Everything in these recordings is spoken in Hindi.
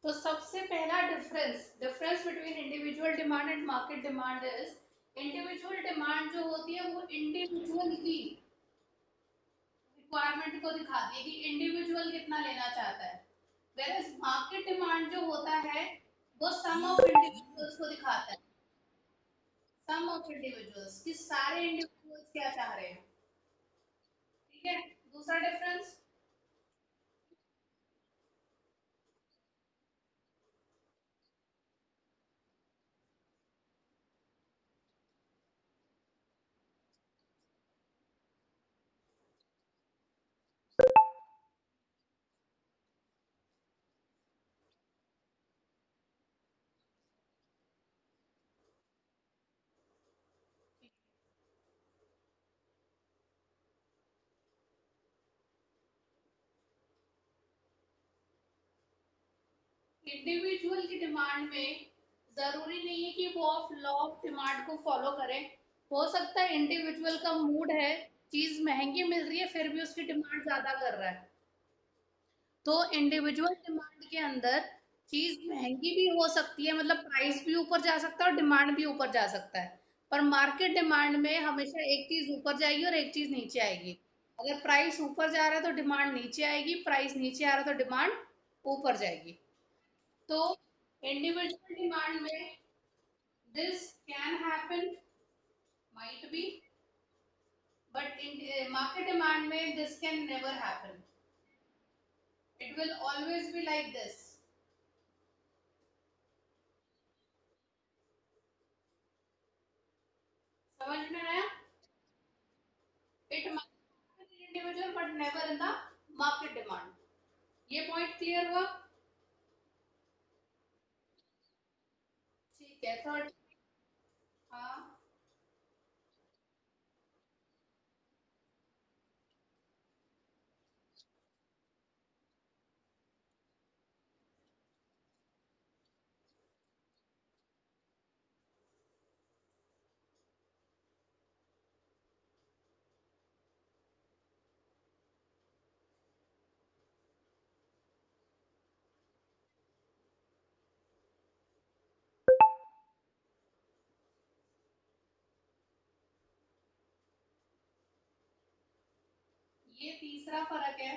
तो सबसे पहला difference difference between individual demand and market demand is, individual demand जो होती है वो इंडिविजुअल की रिक्वायरमेंट को दिखाती है कि इंडिविजुअल कितना लेना चाहता है, वेयर मार्केट डिमांड जो होता है वो सम ऑफ इंडिविजुअल्स को दिखाता है, सम ऑफ इंडिविजुअल्स कि सारे इंडिविजुअल्स क्या चाह रहे हैं। ठीक है, दूसरा डिफरेंस, इंडिविजुअल की डिमांड में जरूरी नहीं है कि वो ऑफ लॉ ऑफ डिमांड को फॉलो करें। हो सकता है इंडिविजुअल का मूड है, चीज महंगी मिल रही है फिर भी उसकी डिमांड ज्यादा कर रहा है, तो इंडिविजुअल डिमांड के अंदर चीज महंगी भी हो सकती है, मतलब प्राइस भी ऊपर जा सकता है और डिमांड भी ऊपर जा सकता है। पर मार्केट डिमांड में हमेशा एक चीज ऊपर जाएगी और एक चीज नीचे आएगी। अगर प्राइस ऊपर जा रहा है तो डिमांड नीचे आएगी, प्राइस नीचे आ रहा है तो डिमांड ऊपर जाएगी। तो इंडिविजुअल डिमांड में this can happen, might be, but in market demand में this can never happen, it will always be like this. समझ में आया? It might happen in individual but never in the market demand. ये पॉइंट क्लियर हुआ? ठीक है, थर्ड। हाँ, ये तीसरा फर्क है।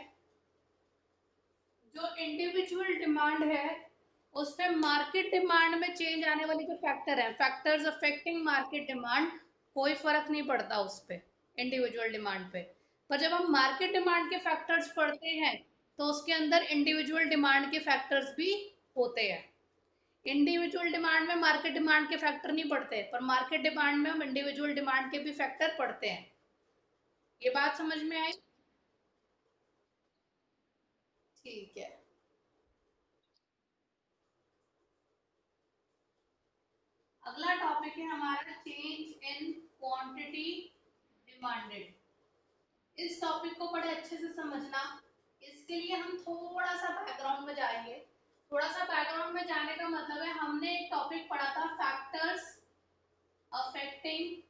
जो इंडिविजुअल डिमांड है उसमें मार्केट डिमांड में चेंज आने वाले जो फैक्टर हैं, फैक्टर्स अफेक्टिंग मार्केट डिमांड, कोई फर्क नहीं पड़ता उस पे, इंडिविजुअल डिमांड पे। पर जब हम मार्केट डिमांड के फैक्टर्स पढ़ते हैं तो उसके अंदर इंडिविजुअल डिमांड के फैक्टर्स भी होते हैं। इंडिविजुअल डिमांड में मार्केट डिमांड के फैक्टर नहीं पड़ते, पर मार्केट डिमांड में हम इंडिविजुअल डिमांड के भी फैक्टर पढ़ते हैं। ये बात समझ में आई? ठीक है, अगला टॉपिक है हमारा चेंज इन क्वांटिटी डिमांडेड। इस टॉपिक को बड़े अच्छे से समझना, इसके लिए हम थोड़ा सा बैकग्राउंड में जाएंगे। थोड़ा सा बैकग्राउंड में जाने का मतलब है, हमने एक टॉपिक पढ़ा था फैक्टर्स अफेक्टिंग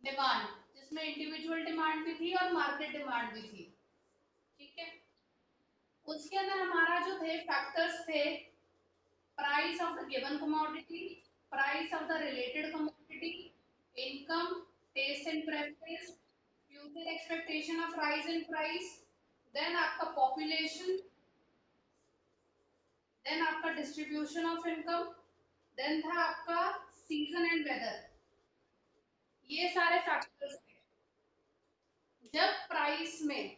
डिमांड, जिसमें इंडिविजुअल डिमांड भी थी और मार्केट डिमांड भी थी। ठीक है, उसके अंदर हमारा जो थे फैक्टर्स थे, price of the given commodity, price of the related commodity, income, taste and preference, future expectation of rise in price, then आपका पॉपुलेशन, देन आपका डिस्ट्रीब्यूशन ऑफ इनकम, देन था आपका सीजन एंड वेदर। ये सारे फैक्टर्स थे। जब प्राइस में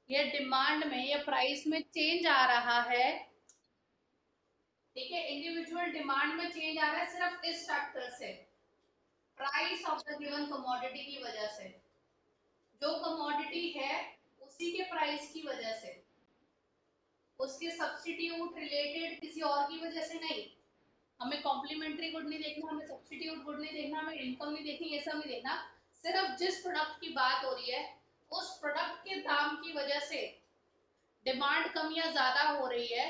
या डिमांड में या प्राइस में चेंज आ रहा है, ठीक है, इंडिविजुअल डिमांड में चेंज आ रहा है सिर्फ इस फैक्टर से, price of the given commodity की वजह से। जो कमोडिटी है उसी के प्राइस की वजह से, उसके सब्स्टिट्यूट रिलेटेड किसी और की वजह से नहीं। हमें कॉम्प्लीमेंट्री गुड नहीं देखना, हमें सब्स्टिट्यूट गुड नहीं देखना, हमें इनकम नहीं देखनी, ये सब नहीं देखना। सिर्फ जिस प्रोडक्ट की बात हो रही है उस प्रोडक्ट के दाम की वजह से डिमांड कम या ज्यादा हो रही है,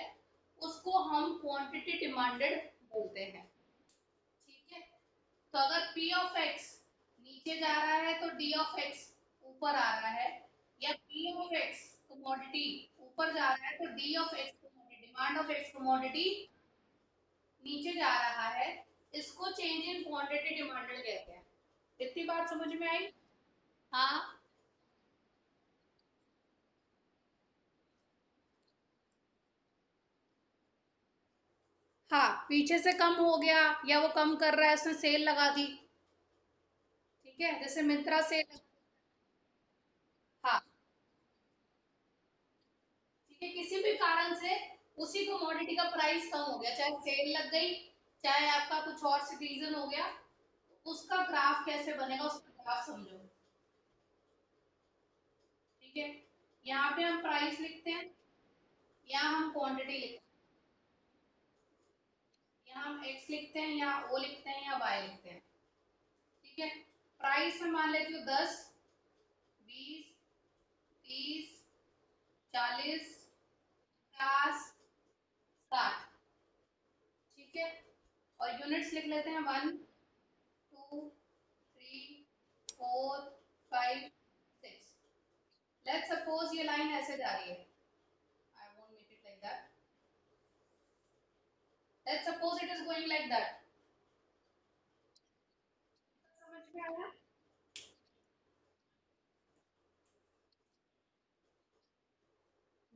उसको हम क्वांटिटी डिमांडेड बोलते हैं। ठीक है, तो अगर P ऑफ x नीचे जा रहा है तो D ऑफ x ऊपर आ रहा है, या P ऑफ x कमोडिटी ऊपर जा रहा है तो D of x commodity, demand of x commodity नीचे जा रहा है, इसको चेंज इन क्वांटिटी डिमांडेड कहते हैं। इतनी बात समझ में आई? हाँ। हाँ, पीछे से कम हो गया या वो कम कर रहा है, उसने सेल लगा दी। ठीक है, जैसे मिंत्रा सेल। हाँ, ठीक है, किसी भी कारण से उसी कमोडिटी का प्राइस कम हो गया, चाहे सेल लग गई, चाहे आपका कुछ और रीजन हो गया, उसका ग्राफ कैसे बनेगा, उसका ग्राफ समझो। ठीक है, यहाँ पे हम प्राइस लिखते हैं, यहाँ हम क्वांटिटी लिखते हैं, यहाँ हम एक्स लिखते हैं, या ओ लिखते हैं, या वाई लिखते हैं। ठीक है, प्राइस में मान लेती हूँ 10, 20, 30, 40, 50, 60। ठीक है, और यूनिट्स लिख लेते हैं 1, 2, 3, 4, 5, 6। लेट्स सपोज ये लाइन ऐसे जा रही है, I won't make it like that, let's suppose it is going like that. समझ में आया?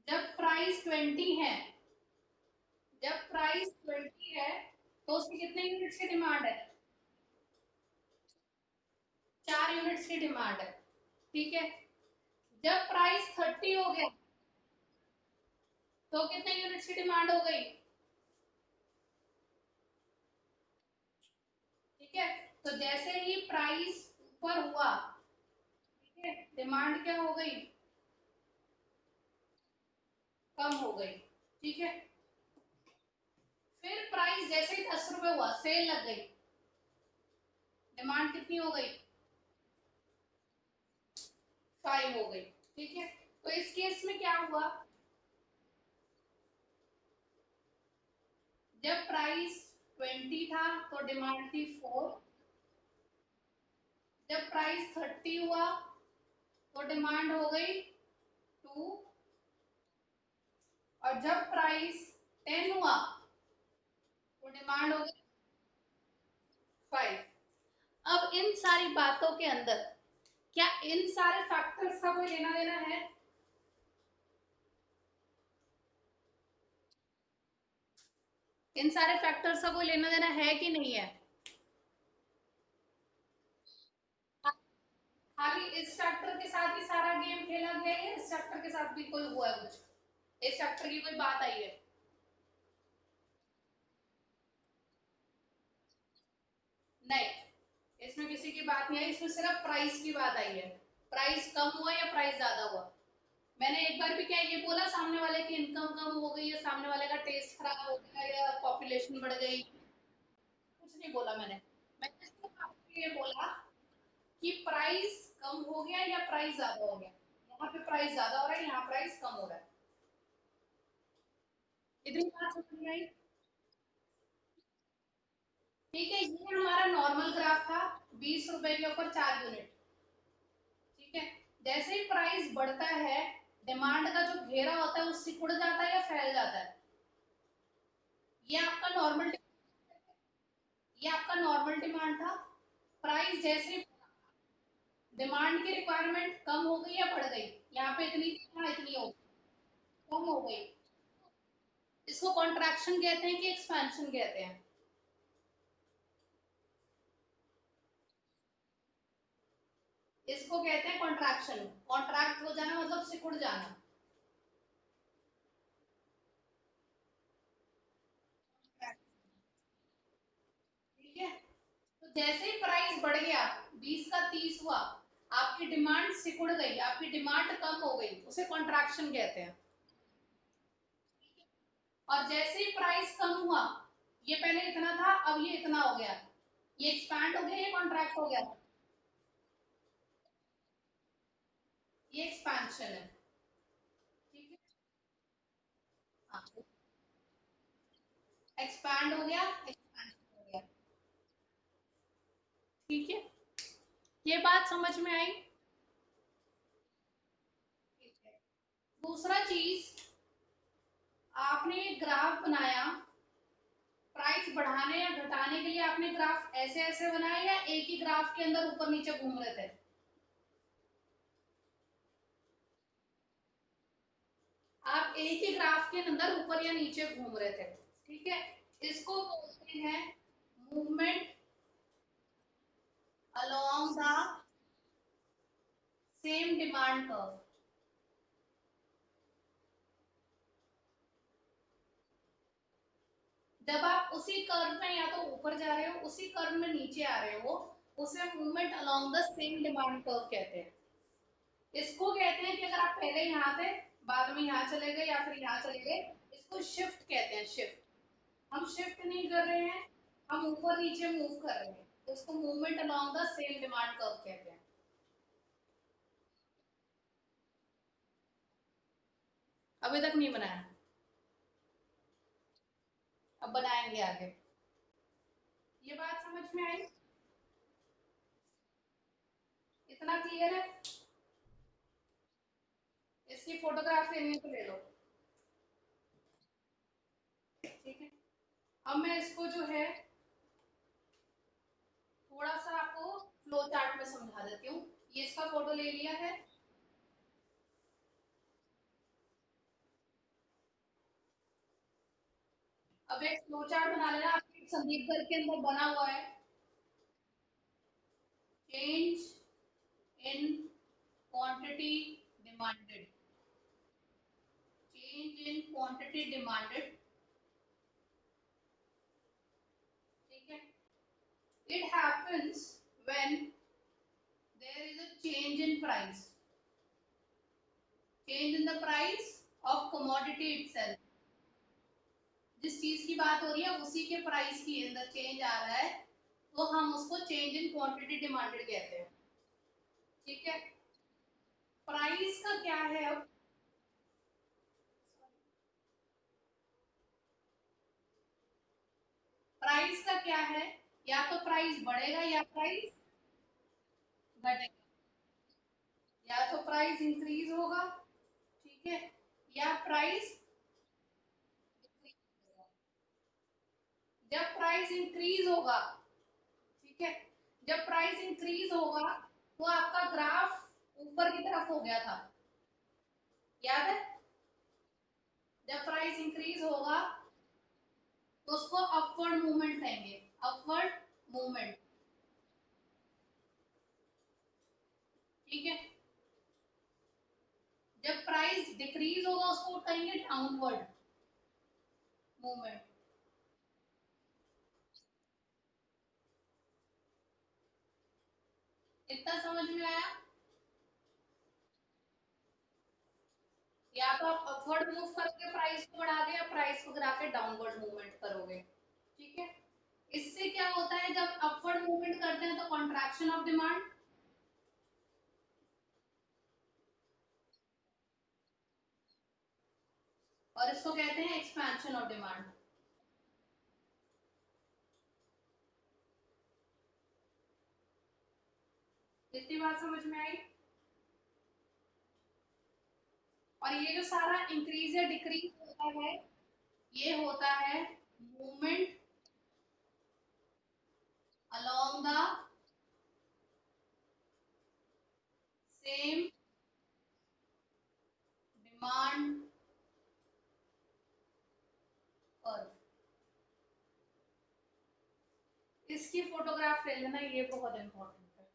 जब प्राइस 20 है, जब प्राइस 20 है तो उसकी कितने यूनिट्स की डिमांड है? 4 यूनिट्स की डिमांड है। ठीक है, जब प्राइस 30 हो गया तो कितने यूनिट्स की डिमांड हो गई? ठीक है, तो जैसे ही प्राइस ऊपर हुआ, ठीक है, डिमांड क्या हो गई? कम हो गई। ठीक है, फिर प्राइस जैसे ही 10 रुपए हुआ, सेल लग गई, डिमांड कितनी हो गई? 5 हो गई। ठीक है, तो इस केस में क्या हुआ? जब प्राइस 20 था तो डिमांड थी 4, जब प्राइस 30 हुआ तो डिमांड हो गई 2, और जब प्राइस 10 हुआ तो डिमांड हो गई 5। अब इन सारी बातों के अंदर क्या इन सारे फैक्टर्स का कोई लेना देना है? इन सारे फैक्टर्स का कोई लेना देना है कि नहीं है? खाली इस फैक्टर के साथ ही सारा गेम खेला गया है, इस फैक्टर के साथ भी कोई हुआ है कुछ, इस फैक्टर की कोई बात आई है? नहीं, इसमें किसी की बात नहीं आई, इसमें सिर्फ प्राइस की बात आई है। प्राइस कम हुआ या प्राइस ज्यादा हुआ? मैंने एक बार भी क्या ये बोला सामने वाले की इनकम कम हो गई, या सामने वाले का टेस्ट खराब हो गया, या पॉपुलेशन बढ़ गई? कुछ नहीं बोला मैंने सिर्फ आपको ये बोला कि प्राइस कम हो गया या प्राइस ज्यादा हो गया। यहाँ पे प्राइस ज्यादा हो रहा है, यहाँ प्राइस कम हो रहा है। इतनी बात समझ में आई? ठीक है, ये हमारा नॉर्मल ग्राफ था, 20 रुपए के ऊपर 4 यूनिट। ठीक है, जैसे ही प्राइस बढ़ता है, डिमांड का जो घेरा होता है वो सिकुड़ जाता है या फैल जाता है? ये आपका नॉर्मल, ये आपका नॉर्मल डिमांड था। प्राइस जैसे डिमांड की रिक्वायरमेंट कम हो गई या बढ़ गई? यहाँ पे इतनी थी, यहाँ इतनी हो गई, कम हो गई। इसको कॉन्ट्रैक्शन कहते हैं कि एक्सपेंशन कहते हैं? इसको कहते हैं कॉन्ट्रैक्शन। कॉन्ट्रैक्ट हो जाना मतलब सिकुड़ जाना। ठीक है, तो जैसे ही प्राइस बढ़ गया, 20 का 30 हुआ, आपकी डिमांड सिकुड़ गई, आपकी डिमांड कम हो गई, उसे कॉन्ट्रैक्शन कहते हैं। और जैसे ही प्राइस कम हुआ, ये पहले इतना था, अब ये इतना हो गया, ये एक्सपैंड हो गया, ये कॉन्ट्रैक्ट हो गया, ये एक्सपेंशन है। ठीक है, हाँ, एक्सपैंड हो गया, एक्सपेंशन हो गया। ठीक है, ये बात समझ में आई? ठीक है, दूसरा चीज, आपने एक ग्राफ बनाया, प्राइस बढ़ाने या घटाने के लिए आपने ग्राफ ऐसे ऐसे बनाया या एक ही ग्राफ के अंदर ऊपर नीचे घूम रहे थे? आप एक ही ग्राफ के अंदर ऊपर या नीचे घूम रहे थे, ठीक है। इसको बोलते हैं movement along the same demand curve. जब आप उसी कर्व में या तो ऊपर जा रहे हो, उसी कर्व में नीचे आ रहे हो, उसे movement along the same demand curve कहते हैं। इसको कहते हैं कि अगर आप पहले यहाँ थे, बाद में यहाँ चले गए या फिर यहाँ चले गए, इसको शिफ्ट कहते हैं, शिफ्ट। हम शिफ्ट नहीं कर रहे हैं, हम ऊपर नीचे मूव कर रहे हैं, तो इसको movement along the same demand curve कहते हैं। अभी तक नहीं बनाया, अब बनाएंगे आगे। ये बात समझ में आई? इतना क्लियर है? इसकी फोटोग्राफ लेनी है तो ले लो, ठीक है। अब मैं इसको जो है थोड़ा सा आपको फ्लो चार्ट में समझा देती हूँ। ये इसका फोटो ले लिया है। अब एक फ्लो चार्ट बना लेना, आपके संदीप घर के अंदर बना हुआ है। Change in quantity demanded, change in quantity demanded, ठीक है। It happens when there is a change in price, change in the price of commodity itself. जिस चीज की बात हो रही है उसी के प्राइस की अंदर चेंज आ रहा है, तो हम उसको चेंज इन क्वांटिटी डिमांडेड कहते हैं, ठीक है। प्राइस का क्या है अब? प्राइस का क्या है? या तो प्राइस बढ़ेगा या प्राइस घटेगा, या तो प्राइस इंक्रीज होगा, ठीक है, या प्राइस डिक्रीज होगा। जब प्राइस इंक्रीज होगा, ठीक है, जब प्राइस इंक्रीज होगा तो आपका ग्राफ ऊपर की तरफ हो गया था, याद है? जब प्राइस इंक्रीज होगा तो उसको अपवर्ड मूवमेंट कहेंगे, अपवर्ड मूवमेंट, ठीक है। जब प्राइस डिक्रीज होगा उसको कहेंगे डाउनवर्ड मूवमेंट। इतना समझ में आया? या तो आप अपवर्ड मूव करके प्राइस को बढ़ा दे, या प्राइस को गिरा के डाउनवर्ड मूवमेंट करोगे, ठीक है। इससे क्या होता है, जब अपवर्ड मूवमेंट करते हैं तो कॉन्ट्रैक्शन ऑफ डिमांड, और इसको कहते हैं एक्सपेंशन ऑफ डिमांड। इतनी बात समझ में आई? और ये जो सारा इंक्रीज या डिक्रीज होता है, ये होता है movement along the same demand curve. इसकी फोटोग्राफ ले लेना, ये बहुत इंपॉर्टेंट है।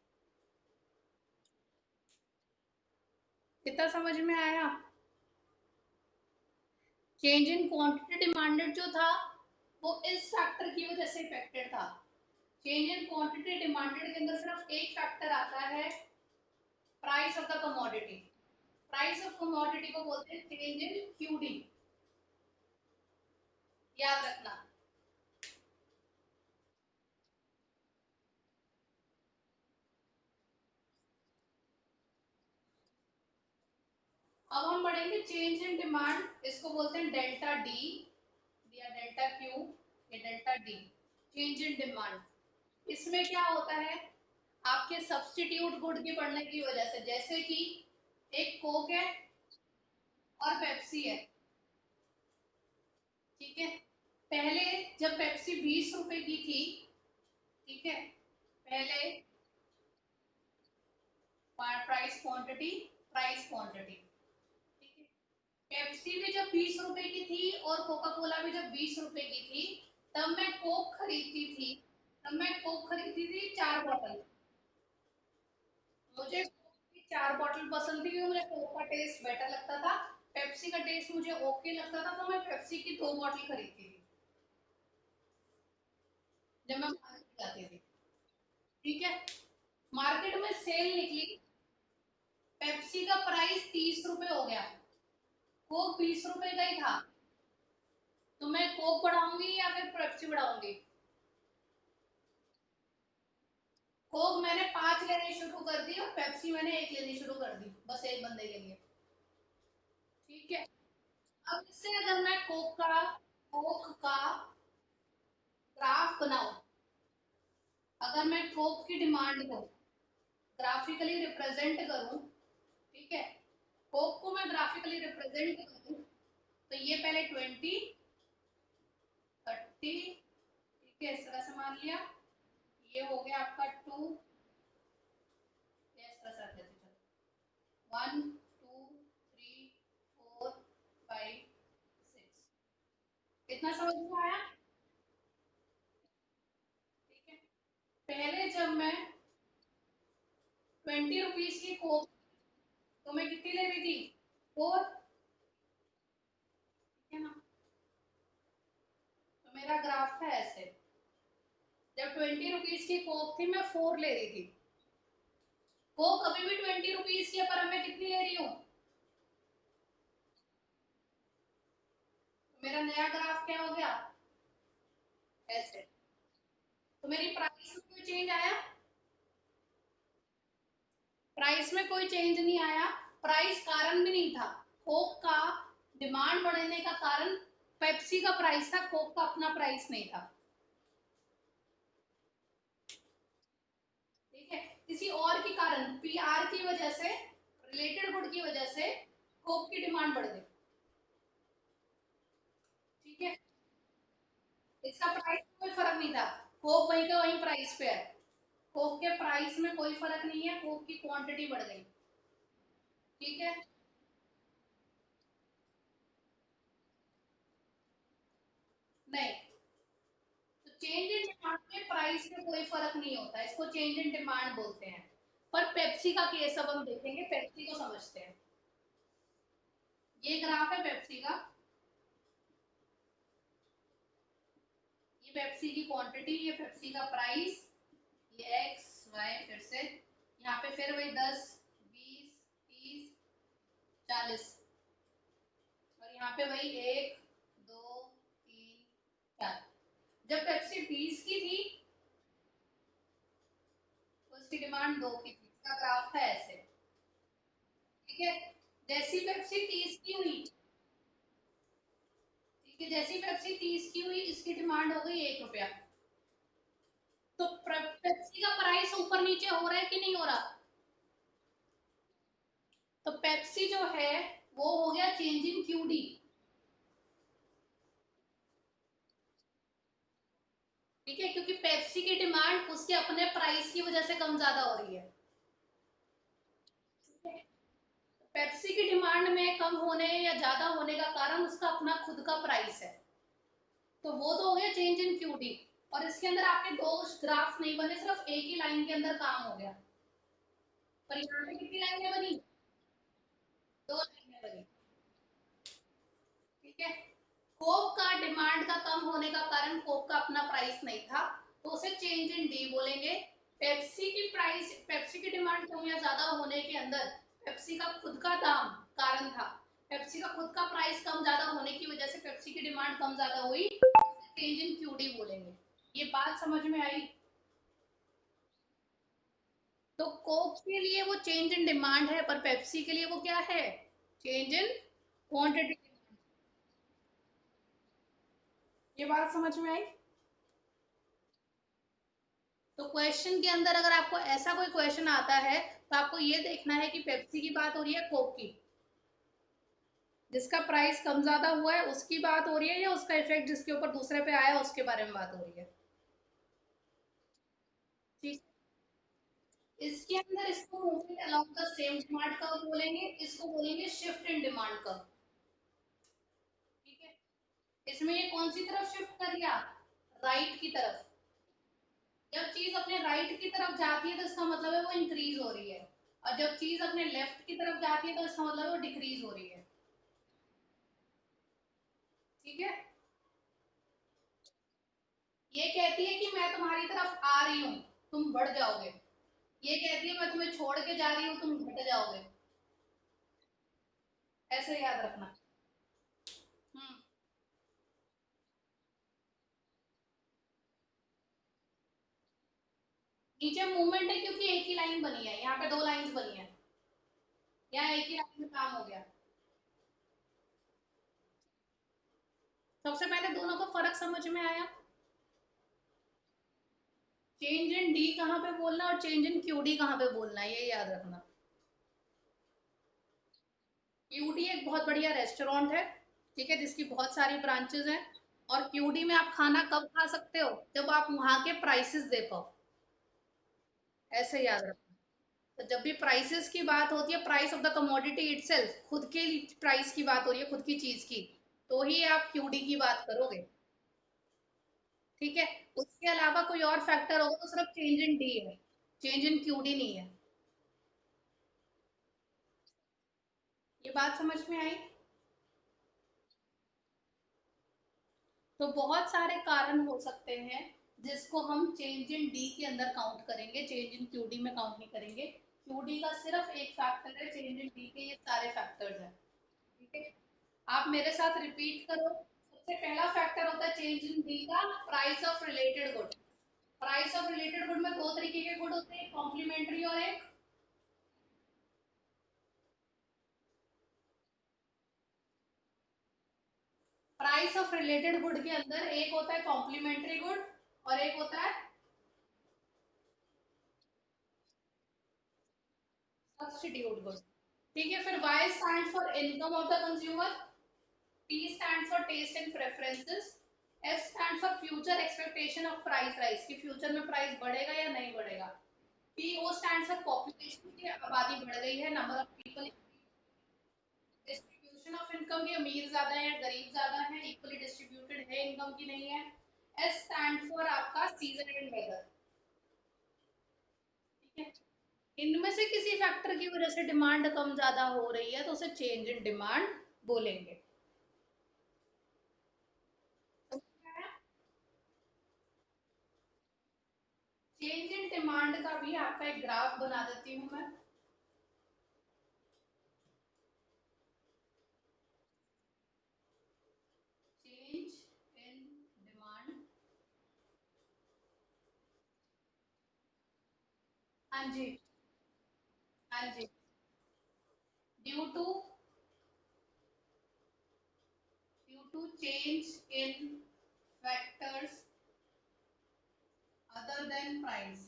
कितना समझ में आया? चेंज इन क्वांटिटी डिमांडेड जो था वो इस फैक्टर की वजह से इफेक्टेड था। चेंज इन क्वांटिटी डिमांडेड के अंदर सिर्फ एक फैक्टर आता है, price of the commodity. Price of commodity को बोलते हैं चेंज इन क्यूडी, याद रखना। अब हम पढ़ेंगे चेंज इन डिमांड, इसको बोलते हैं डेल्टा डी या डेल्टा क्यू या delta D, change in demand. इसमें क्या होता है, आपके सब्स्टिट्यूट गुड की पढ़ने की वजह से, जैसे कि एक कोक है पेप्सी है, ठीक है। पहले जब पेप्सी 20 रुपए की थी, ठीक है, पहले प्राइस क्वांटिटी, प्राइस क्वांटिटी, ठीक है। पेप्सी भी जब 20 रुपए की थी और कोका कोला भी जब 20 रुपए की थी, तब मैं कोक खरीदती थी, तब मैं कोक खरीदती थी 4 बॉटल। मुझे कोक की 4 बॉटल पसंद थी क्योंकि मुझे कोक का टेस्ट बेटर लगता था। पेप्सी का टेस्ट मुझे ओके लगता था, तो मैं पेप्सी की 2 बॉटल खरीदती थी जब मैं मार्केट जाती थी, ठीक है। मार्केट में सेल निकली, पेप्सी का प्राइस 30 रुपए हो गया, कोक 20 रुपए का ही था, तो मैं कोक बढ़ाऊंगी या फिर पेप्सी बढ़ाऊंगी? कोक मैंने 5 लेनी शुरू कर दी और पेप्सी मैंने 1 लेनी शुरू कर दी, बस एक बंदे के लिए, ठीक है। अब इससे अगर मैं कोक का ग्राफ बनाऊं, अगर मैं कोक की डिमांड को ग्राफिकली रिप्रेजेंट करूं, ठीक है, कोक को मैं ग्राफिकली रिप्रेजेंट करूं, तो ये पहले 20, 30, ठीक है, इस तरह से मान लिया, ये हो गया आपका 2, इस तरह से रख देते, चलो 1 2 3 4 5 6, इतना समझ में आया? ठीक है। पहले जब मैं 20 रुपीज की कोक, तो मैं कितनी ले रही थी? 4, ठीक है ना। तो मेरा ग्राफ था ऐसे, जब 20 रुपीज की कोक थी मैं 4 ले रही थी, कोक अभी भी 20 रुपीज की है, पर अब मैं कितनी ले रही हूँ? तो मेरा नया ग्राफ क्या हो गया? ऐसे। तो मेरी प्राइस में कोई चेंज आया? प्राइस में कोई चेंज नहीं आया, प्राइस कारण भी नहीं था, कोक का डिमांड बढ़ने का कारण पेप्सी का प्राइस था, कोक का अपना प्राइस नहीं था, ठीक है। किसी और के कारण, पीआर की वजह से, रिलेटेड गुड की वजह से कोक की डिमांड बढ़ गई, ठीक है। इसका प्राइस में कोई फर्क नहीं था, कोक वहीं का वहीं प्राइस पे है, कोक के प्राइस में कोई फर्क नहीं है, कोक की क्वांटिटी बढ़ गई, ठीक है। नहीं, तो चेंज इन डिमांड में प्राइस में कोई फर्क नहीं होता, इसको चेंज इन डिमांड बोलते हैं। पर पेप्सी का केस अब हम देखेंगे, पेप्सी को समझते हैं। ये ग्राफ है पेप्सी का, ये पेप्सी की क्वांटिटी, ये पेप्सी का प्राइस, ये एक्स वाई, फिर से यहाँ पे फिर वही 10 20 30 40, और यहाँ पे वही 1 2 3 4। जब पेप्सी 20 की थी तो उसकी डिमांड 2 की थी, इसका ग्राफ था ऐसे, ठीक है। जैसी पेप्सी 30 की हुई, ठीक है, जैसी पेप्सी 30 की हुई, इसकी डिमांड हो गई 1 रुपया, तो पेप्सी का प्राइस ऊपर नीचे हो रहा है कि नहीं हो रहा? तो पेप्सी जो है वो हो गया चेंज इन क्यूडी, ठीक है, क्योंकि पेप्सी की डिमांड उसके अपने प्राइस की वजह से कम ज्यादा हो रही है, पेप्सी की डिमांड में कम होने या ज्यादा होने का कारण उसका अपना खुद का प्राइस है, तो वो तो हो गया चेंज इन क्यूडी। और इसके अंदर आपके दो ग्राफ नहीं बने, सिर्फ एक ही लाइन के अंदर काम हो गया, पर यहाँ पे कितनी लाइनें बनी? 2 लाइनें बनी, ठीक है। कोक का डिमांड का कम होने का कारण कोक का अपना प्राइस नहीं था, तो उसे चेंज इन डी बोलेंगे। पेप्सी की प्राइस, पेप्सी की डिमांड कम या ज्यादा होने के अंदर पेप्सी का खुद का दाम कारण था, पेप्सी का खुद का प्राइस कम ज्यादा होने की वजह से पेप्सी की डिमांड कम ज्यादा हुई, चेंज इन क्यूडी बोलेंगे। ये बात समझ में आई? तो कोक के लिए वो चेंज इन डिमांड है, पर पेप्सी के लिए वो क्या है? Change in quantity. ये बात समझ में आई? तो क्वेश्चन के अंदर अगर आपको ऐसा कोई क्वेश्चन आता है, तो आपको ये देखना है कि पेप्सी की बात हो रही है कोक की, जिसका प्राइस कम ज्यादा हुआ है उसकी बात हो रही है, या उसका इफेक्ट जिसके ऊपर दूसरे पे आया उसके बारे में बात हो रही है? ठीक। इसके अंदर इसको movement along the same demand curve बोलेंगे, इसको बोलेंगे शिफ्ट इन डिमांड कर्व। ठीक है। इसमें ये कौन सी तरफ शिफ्ट कर गया? राइट की तरफ। जब चीज अपने राइट की तरफ जाती है तो इसका मतलब है वो इंक्रीज हो रही है, और जब चीज अपने लेफ्ट की तरफ जाती है तो इसका मतलब है वो डिक्रीज हो रही है। ठीक है। ये कहती है कि मैं तुम्हारी तरफ आ रही हूँ, तुम बढ़ जाओगे। ये कहती है मैं तुम्हें छोड़ के जा रही हूँ, तुम घट जाओगे। ऐसे याद रखना। हम्म। नीचे मूवमेंट है क्योंकि एक ही लाइन बनी है, यहाँ पे दो लाइंस बनी है, यहाँ एक ही लाइन में काम हो गया। सबसे पहले दोनों का फर्क समझ में आया? चेंज इन डी कहाँ पे बोलना और चेंज इन क्यू डी कहाँ पे बोलना है, ये याद रखना। क्यूडी एक बहुत बढ़िया रेस्टोरेंट है, ठीक है, जिसकी बहुत सारी ब्रांचेस हैं। और क्यूडी में आप खाना कब खा सकते हो? जब आप वहां के प्राइसेस दे पाओ। ऐसे याद रखना। तो जब भी प्राइसेस की बात होती है, price of the commodity itself, खुद के प्राइस की बात हो रही है, खुद की चीज की, तो ही आप क्यूडी की बात करोगे। ठीक है। उसके अलावा कोई और फैक्टर होगा तो सिर्फ चेंज इन डी है, चेंज इन क्यूडी नहीं है। ये बात समझ में आई? तो बहुत सारे कारण हो सकते हैं जिसको हम चेंज इन डी के अंदर काउंट करेंगे, चेंज इन क्यूडी में काउंट नहीं करेंगे। क्यूडी का सिर्फ एक फैक्टर है, चेंज इन डी के ये सारे फैक्टर्स हैं। ठीक है। आप मेरे साथ रिपीट करो। सबसे पहला फैक्टर होता है चेंज इन डी का, price of related good. Price of related good में दो तरीके के गुड होते हैं, कॉम्प्लीमेंट्री और एक। प्राइस ऑफ रिलेटेड गुड के अंदर एक होता है कॉम्प्लीमेंट्री गुड और एक होता है सब्स्टिट्यूट गुड। ठीक है। फिर Y stand for income of the consumer, T stands for taste and preferences, F stands for future expectation of price rise, कि फ्यूचर में प्राइस बढ़ेगा या नहीं बढ़ेगा। PO stands for population, की आबादी बढ़ गई है, number of people. Distribution of income, की अमीर ज्यादा है गरीब ज्यादा है, इक्वली डिस्ट्रीब्यूटेड है इनकम की नहीं है। S stand for आपका सीजन एंड वेदर। ठीक है। इनमें से किसी फैक्टर की वजह से डिमांड कम ज्यादा हो रही है तो उसे चेंज इन डिमांड बोलेंगे। चेंज इन डिमांड का भी आपका एक ग्राफ बना देती हूँ मैं। Change in demand. हाँ जी। हाँ जी। Due to change in factors other than price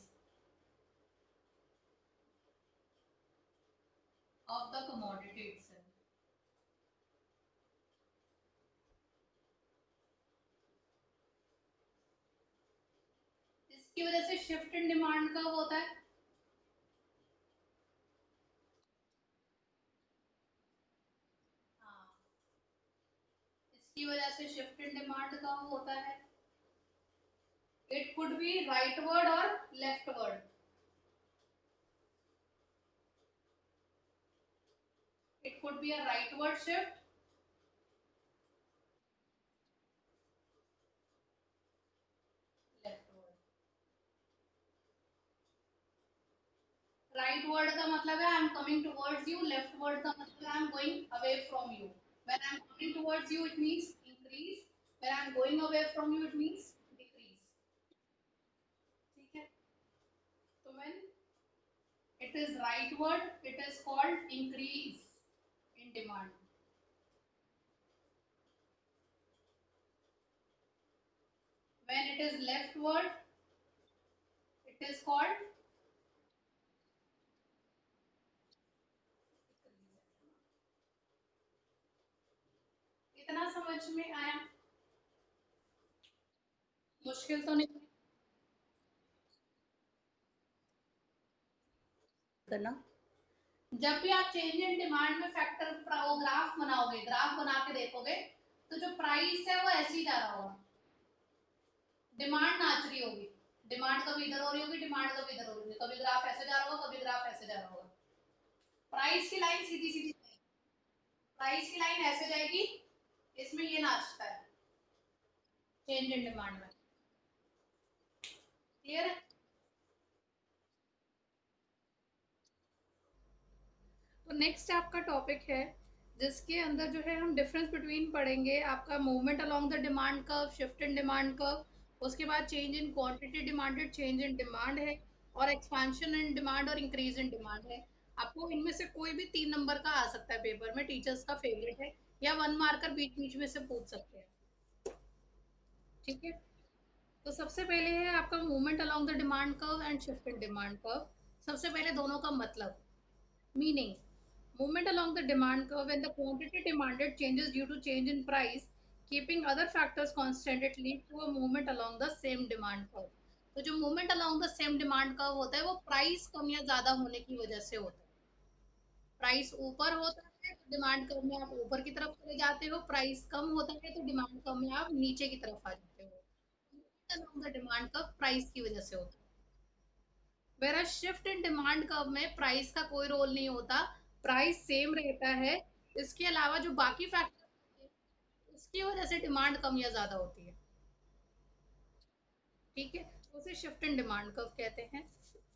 of the commodity itself. इसकी वजह से शिफ्ट इन डिमांड कब होता है? हाँ। इसकी वजह से शिफ्ट इन डिमांड कब होता है? इट कुड बी राइटवर्ड और leftward. It could be a rightward shift, leftward. Right word का मतलब है I am coming towards you, left word का मतलब है I am going away from you. When I am coming towards you it means increase, when I am going away from you it means decrease. ठीक है। तो when it is right word it is called increase in demand. When it is left word it is called समझ में आया? मुश्किल तो नहीं करना। जब भी आप चेंज इन डिमांड में फैक्टर ग्राफ बनाओगे, ग्राफ बना के देखोगे, तो जो प्राइस है वो ऐसे ही जा रहा होगा, डिमांड नाच रही होगी, डिमांड कभी इधर हो रही होगी, डिमांड कभी इधर हो रही होगी, कभी ग्राफ ऐसे जा रहा होगा, कभी ग्राफ ऐसे जा रहा होगा। प्राइस की लाइन सीधी सीधी, प्राइस की लाइन ऐसे जाएगी, इसमें ये नाचता है चेंज इन डिमांड में। क्लियर है? तो नेक्स्ट आपका टॉपिक है जिसके अंदर जो है हम डिफरेंस बिटवीन पढ़ेंगे, आपका movement along the demand curve, shift in demand curve, उसके बाद change in quantity demanded, change in demand है, और एक्सपेंशन इन डिमांड और इंक्रीज इन डिमांड है। आपको इनमें से कोई भी 3 नंबर का आ सकता है पेपर में, टीचर्स का फेवरेट है, या 1 मार्कर बीच बीच में से पूछ सकते हैं। ठीक है, तो सबसे पहले है आपका movement along the demand curve and shift in demand curve. सबसे पहले दोनों का मतलब, meaning, movement along the demand curve when the quantity demanded changes due to change in price, keeping other factors constant, it leads to a movement along the same demand curve। तो जो movement along the same demand curve होता है वो प्राइस कम या ज्यादा होने की वजह से होता है। प्राइस ऊपर होता है तो डिमांड कर्व में आप ऊपर की तरफ चले जाते हो, प्राइस कम होता है तो डिमांड कर्व में आप नीचे की तरफ आ जाते हो। movement along the demand curve price की वजह से होता है। Vera shift in demand curve में प्राइस का कोई रोल नहीं होता, प्राइस सेम रहता है, इसके अलावा जो बाकी फैक्टर उसकी वजह से डिमांड कम या ज्यादा होती है। ठीक है, तो उसे शिफ्ट इन डिमांड कर्व कहते हैं।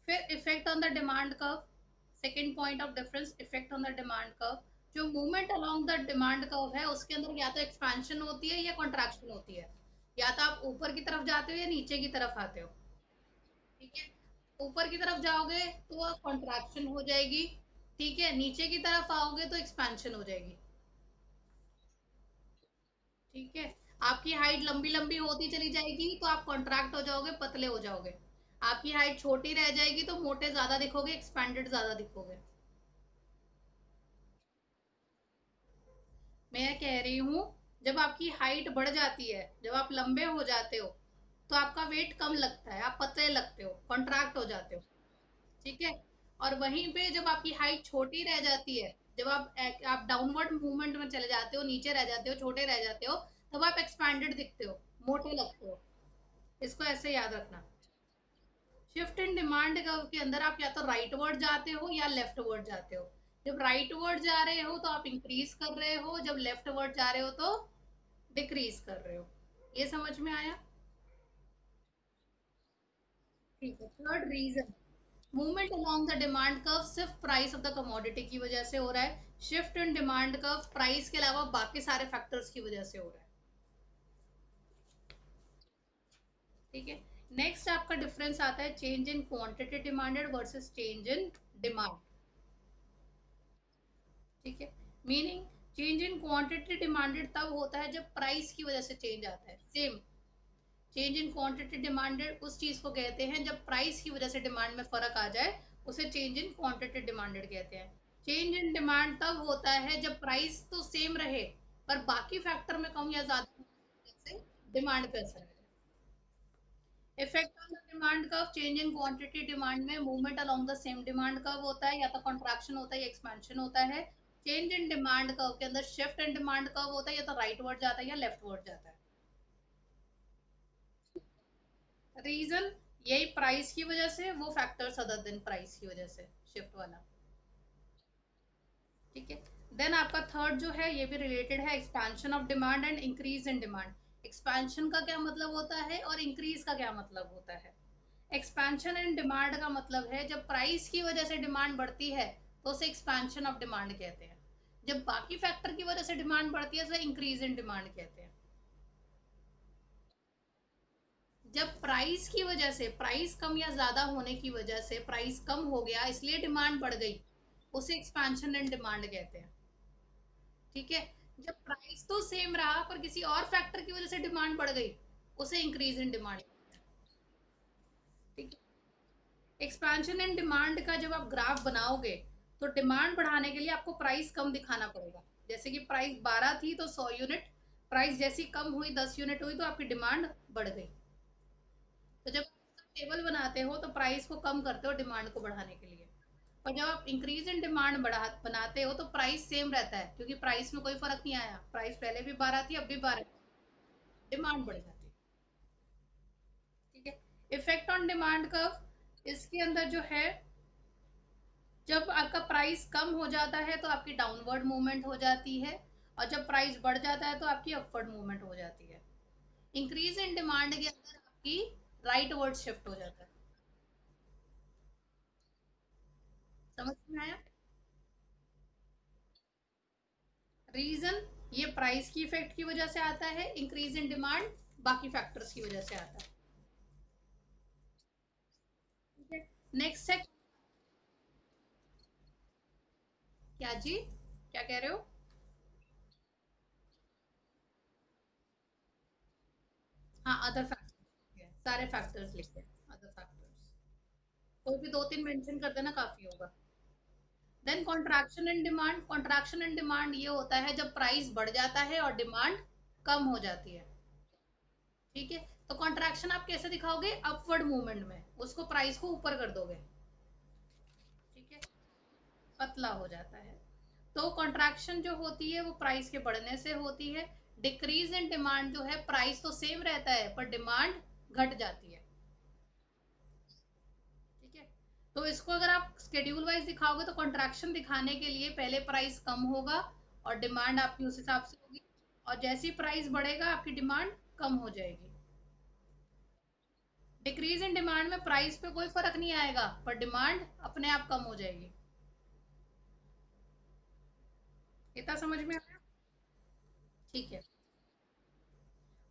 फिर effect on the demand curve, second point of difference, effect on the demand curve. जो movement along the demand curve है उसके अंदर या तो एक्सपेंशन होती है या कॉन्ट्रैक्शन होती है, या तो आप ऊपर की तरफ जाते हो या नीचे की तरफ आते हो। ठीक है, ऊपर की तरफ जाओगे तो कॉन्ट्रैक्शन हो जाएगी, ठीक है, नीचे की तरफ आओगे तो एक्सपेंशन हो जाएगी। ठीक है, आपकी हाइट लंबी लंबी होती चली जाएगी तो आप कॉन्ट्रैक्ट हो जाओगे, पतले हो जाओगे। आपकी हाइट छोटी रह जाएगी तो मोटे ज्यादा दिखोगे, एक्सपैंडेड ज्यादा दिखोगे। मैं कह रही हूँ, जब आपकी हाइट बढ़ जाती है, जब आप लंबे हो जाते हो, तो आपका वेट कम लगता है, आप पतले लगते हो, कॉन्ट्रैक्ट हो जाते हो। ठीक है, और वहीं पे जब आपकी हाइट छोटी रह जाती है, जब आप डाउनवर्ड मूवमेंट में चले जाते हो, नीचे रह जाते हो, छोटे रह जाते हो, तब आप एक्सपैंडेड दिखते हो, मोटे लगते हो। इसको ऐसे याद रखना। शिफ्ट इन डिमांड कर्व के अंदर आप या तो राइट वर्ड जाते हो या लेफ्ट वर्ड जाते हो। जब राइट वर्ड जा रहे हो तो आप इंक्रीज कर रहे हो, जब लेफ्ट वर्ड जा रहे हो तो डिक्रीज कर रहे हो। ये समझ में आया? ठीक है, third reason, movement along the demand curve सिर्फ प्राइस ऑफ द कमोडिटी की वजह से हो रहा है, shift in demand curve price के अलावा बाकी सारे फैक्टर्स की वजह से हो रहा है। ठीक है, नेक्स्ट आपका डिफरेंस आता है change in quantity demanded versus change in demand. ठीक है, meaning, change in quantity demanded तब होता है जब प्राइस की वजह से चेंज आता है। Same, change in quantity demanded उस चीज को कहते हैं जब प्राइस की वजह से डिमांड में फर्क आ जाए, उसे चेंज इन क्वांटिटी डिमांडेड कहते हैं। चेंज इन डिमांड तब होता है जब प्राइस तो सेम रहे पर बाकी फैक्टर में कम या ज्यादा डिमांड पे असर है। Effect on the demand curve, change in quantity demand में movement along the same demand curve होता है, या तो कॉन्ट्रैक्शन होता है या एक्सपेंशन होता है। चेंज इन डिमांड कर्व के अंदर शिफ्ट इन डिमांड कर्व होता है, या तो राइट वर्ड जाता है या लेफ्ट वर्ड जाता है। रीजन, यही प्राइस की वजह से, वो फैक्टर्स अदर देन प्राइस की वजह से, शिफ्ट वाला। ठीक है, देन आपका थर्ड जो है ये भी रिलेटेड है, expansion of demand and increase in demand. Expansion का क्या मतलब होता है और इंक्रीज का क्या मतलब होता है? एक्सपेंशन इन डिमांड का मतलब है जब प्राइस की वजह से डिमांड बढ़ती है तो उसे एक्सपेंशन ऑफ डिमांड कहते हैं, जब बाकी फैक्टर की वजह से डिमांड बढ़ती है उसे इंक्रीज इन डिमांड कहते हैं। जब प्राइस की वजह से, प्राइस कम या ज्यादा होने की वजह से, प्राइस कम हो गया इसलिए डिमांड बढ़ गई, उसे एक्सपेंशन इन डिमांड कहते हैं। ठीक है, जब प्राइस तो सेम रहा पर किसी और फैक्टर की वजह से डिमांड बढ़ गई, उसे इंक्रीज इन डिमांड। ठीक है, एक्सपेंशन इन डिमांड का जब आप ग्राफ बनाओगे तो डिमांड बढ़ाने के लिए आपको प्राइस कम दिखाना पड़ेगा। जैसे कि प्राइस 12 थी तो 100 यूनिट प्राइस जैसी कम हुई, 10 यूनिट हुई, तो आपकी डिमांड बढ़ गई। तो जब टेबल बनाते हो तो प्राइस को कम करते हो डिमांड को बढ़ाने के लिए। और जब आप इंक्रीज इन डिमांड बढ़ा बनाते हो तो प्राइस सेम रहता है, क्योंकि प्राइस में कोई फर्क नहीं आया, प्राइस पहले भी 12 थी, अब भी 12, डिमांड बढ़ जाती है। ठीक है। इफेक्ट ऑन डिमांड कर्व, इसके अंदर जो है, जब आपका प्राइस कम हो जाता है तो आपकी डाउनवर्ड मूवमेंट हो जाती है, और जब प्राइस बढ़ जाता है तो आपकी अपवर्ड मूवमेंट हो जाती है। इंक्रीज इन डिमांड के अंदर आपकी राइट वर्ड शिफ्ट हो जाता है। समझ में आया? रीजन, ये प्राइस की इफेक्ट की वजह से आता है, इंक्रीज इन डिमांड बाकी फैक्टर्स की वजह से आता है। ठीक है। नेक्स्ट है, क्या जी, क्या कह रहे हो? हाँ, अदर फैक्टर्स, सारे फैक्टर्स लिखते हैं, अदर फैक्टर्स, कोई भी 2-3 मेंशन कर देना काफी होगा। Then contraction and demand, contraction and demand ये होता है जब प्राइस बढ़ जाता है और डिमांड कम हो जाती है। ठीक है। तो कॉन्ट्रैक्शन आप कैसे दिखाओगे? अपवर्ड मूवमेंट में, उसको प्राइस को ऊपर कर दोगे। ठीक है, पतला हो जाता है। तो कॉन्ट्रैक्शन जो होती है वो प्राइस के बढ़ने से होती है। डिक्रीज इन डिमांड जो है, प्राइस तो सेम रहता है पर डिमांड घट जाती है। ठीक है। तो इसको अगर आप स्केड्यूल वाइज दिखाओगे तो कॉन्ट्रैक्शन दिखाने के लिए पहले प्राइस कम होगा और डिमांड आपकी उस हिसाब से होगी, और जैसे ही प्राइस बढ़ेगा आपकी डिमांड कम हो जाएगी। डिक्रीज इन डिमांड में प्राइस पे कोई फर्क नहीं आएगा पर डिमांड अपने आप कम हो जाएगी। इतना समझ में आया? ठीक है।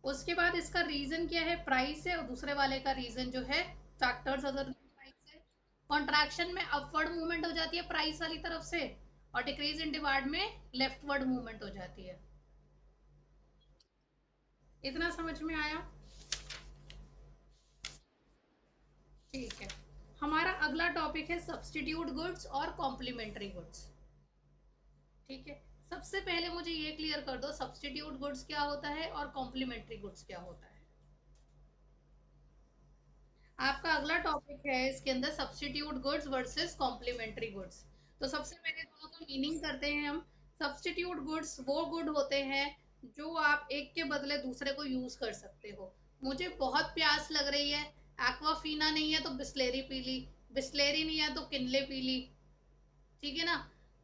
उसके बाद इसका रीजन क्या है? प्राइस है, और दूसरे वाले का रीजन जो है फैक्टर्स अदर प्राइस है। कॉन्ट्रैक्शन में अपवर्ड मूवमेंट हो जाती है प्राइस वाली तरफ से, और डिक्रीज इन डिमांड में लेफ्टवर्ड मूवमेंट हो जाती है। इतना समझ में आया? ठीक है। हमारा अगला टॉपिक है सब्स्टिट्यूट गुड्स और कॉम्प्लीमेंट्री गुड्स। ठीक है। सबसे पहले मुझे ये क्लियर कर दो, सब्स्टिट्यूट गुड्स क्या होता है और कॉम्प्लीमेंट्री गुड्स क्या होता है। आपका अगला टॉपिक है इसके अंदर substitute goods versus complementary goods. तो सबसे पहले दोनों का मीनिंग करते हैं हम। सब्स्टिट्यूट गुड्स वो गुड होते हैं जो आप एक के बदले दूसरे को यूज कर सकते हो। मुझे बहुत प्यास लग रही है, एक्वाफीना नहीं है तो बिस्लेरी पी ली, बिस्लेरी नहीं है तो किनले पी ली। ठीक है ना?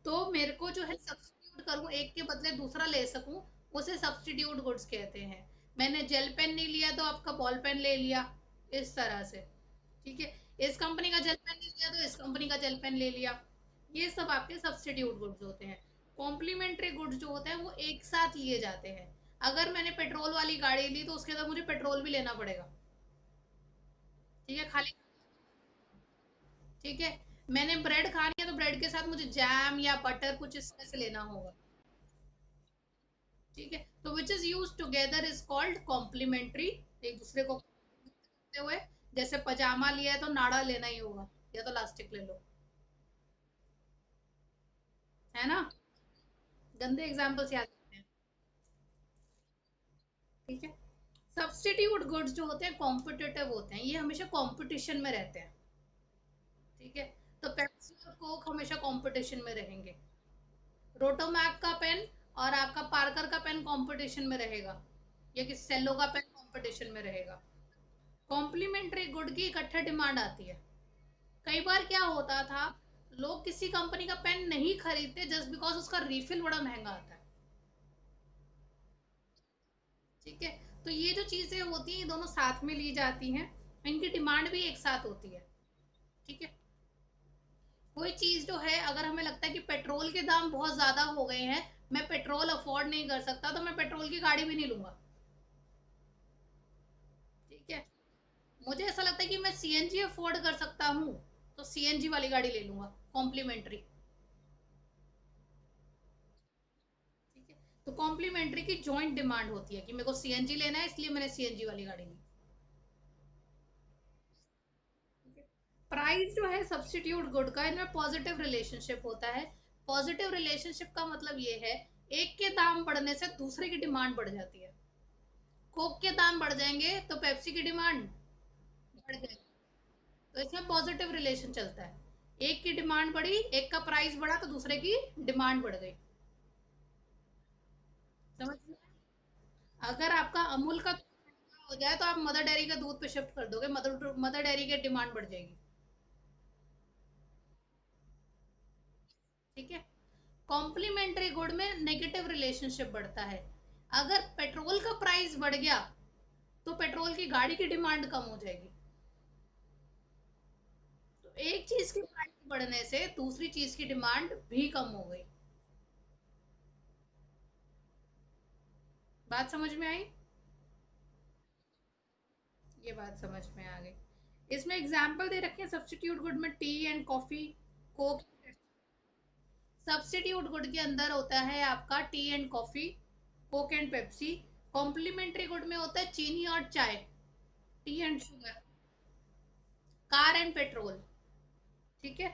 तो मेरे को जो है सब्स्टिट्यूट करूँ, एक के बदले दूसरा ले सकूं, उसे सब्स्टिट्यूट गुड्स कहते हैं। मैंने जेल पेन नहीं लिया तो आपका बॉल पेन ले लिया, इस तरह से। ठीक है। इस कंपनी का जेल पेन नहीं लिया तो इस कंपनी का जेल पेन ले लिया। ये सब आपके सब्स्टिट्यूट गुड्स होते हैं। कॉम्प्लीमेंट्री गुड्स जो होते हैं वो एक साथ लिए जाते हैं। अगर मैंने पेट्रोल वाली गाड़ी ली तो उसके अंदर मुझे पेट्रोल भी लेना पड़ेगा। ठीक है, खाली। ठीक है। मैंने ब्रेड खानी है तो ब्रेड के साथ मुझे जैम या बटर कुछ इस तरह से लेना होगा। ठीक है। तो which is use together is called complementary, एक दूसरे को करते हुए। जैसे पजामा लिया है तो नाड़ा लेना ही होगा, या तो लास्टिक ले लो। है ना? गंदे एग्जाम्पल्स याद रखते हैं। ठीक है। सब्स्टिट्यूट गुड्स जो होते हैं कॉम्पिटिटिव होते हैं, ये हमेशा कंपटीशन में रहते हैं। ठीक है। तो पेप्सी और कोक हमेशा कंपटीशन में रहेंगे। रोटोमैक का पेन और आपका पार्कर का पेन कंपटीशन में रहेगा, या कि सेलो का पेन कंपटीशन में रहेगा। कॉम्प्लीमेंट्री गुड की इकट्ठे डिमांड आती है। कई बार क्या होता था, लोग किसी कंपनी का पेन नहीं खरीदते जस्ट बिकॉज उसका रिफिल बड़ा महंगा आता है। ठीक है। तो ये जो चीजें होती हैं ये दोनों साथ में ली जाती हैं, इनकी डिमांड भी एक साथ होती है। ठीक है। कोई चीज जो है, अगर हमें लगता है कि पेट्रोल के दाम बहुत ज्यादा हो गए हैं, मैं पेट्रोल अफोर्ड नहीं कर सकता, तो मैं पेट्रोल की गाड़ी भी नहीं लूंगा। ठीक है। मुझे ऐसा लगता है कि मैं सीएनजी अफोर्ड कर सकता हूँ, तो सीएनजी वाली गाड़ी ले लूंगा, कॉम्प्लीमेंट्री। ठीक है। तो कॉम्प्लीमेंट्री की जॉइंट डिमांड होती है कि मेरे को सीएनजी लेना है, इसलिए मैंने सीएनजी वाली गाड़ी ली। प्राइस जो है सब्स्टिट्यूट गुड का, इनमें पॉजिटिव रिलेशनशिप होता है। पॉजिटिव रिलेशनशिप का मतलब ये है, एक के दाम बढ़ने से दूसरे की डिमांड बढ़ जाती है। कोक के दाम बढ़ जाएंगे तो पेप्सी की डिमांड बढ़ जाएगी। तो इसमें पॉजिटिव रिलेशन चलता है। एक की डिमांड बढ़ी, एक का प्राइस बढ़ा तो दूसरे की डिमांड बढ़ गई। समझ में? अगर आपका अमूल का हो जाए तो आप मदर डेयरी का दूध पे शिफ्ट कर दोगे, मदर मदर डेयरी की डिमांड बढ़ जाएगी। ठीक है। कॉम्प्लीमेंट्री गुड में नेगेटिव रिलेशनशिप बढ़ता है। अगर पेट्रोल का प्राइस बढ़ गया तो पेट्रोल की गाड़ी की डिमांड कम हो जाएगी। तो एक चीज की प्राइस बढ़ने से दूसरी चीज की डिमांड भी कम हो गई। बात समझ में आई? ये बात समझ में आ गई। इसमें एग्जाम्पल दे रखे हैं सब्स्टिट्यूट गुड में tea and coffee, coke. Substitute good के अंदर होता है आपका tea and coffee, coke and Pepsi. Complementary good में होता है चीनी और चाय, tea and sugar, car and petrol. ठीक है।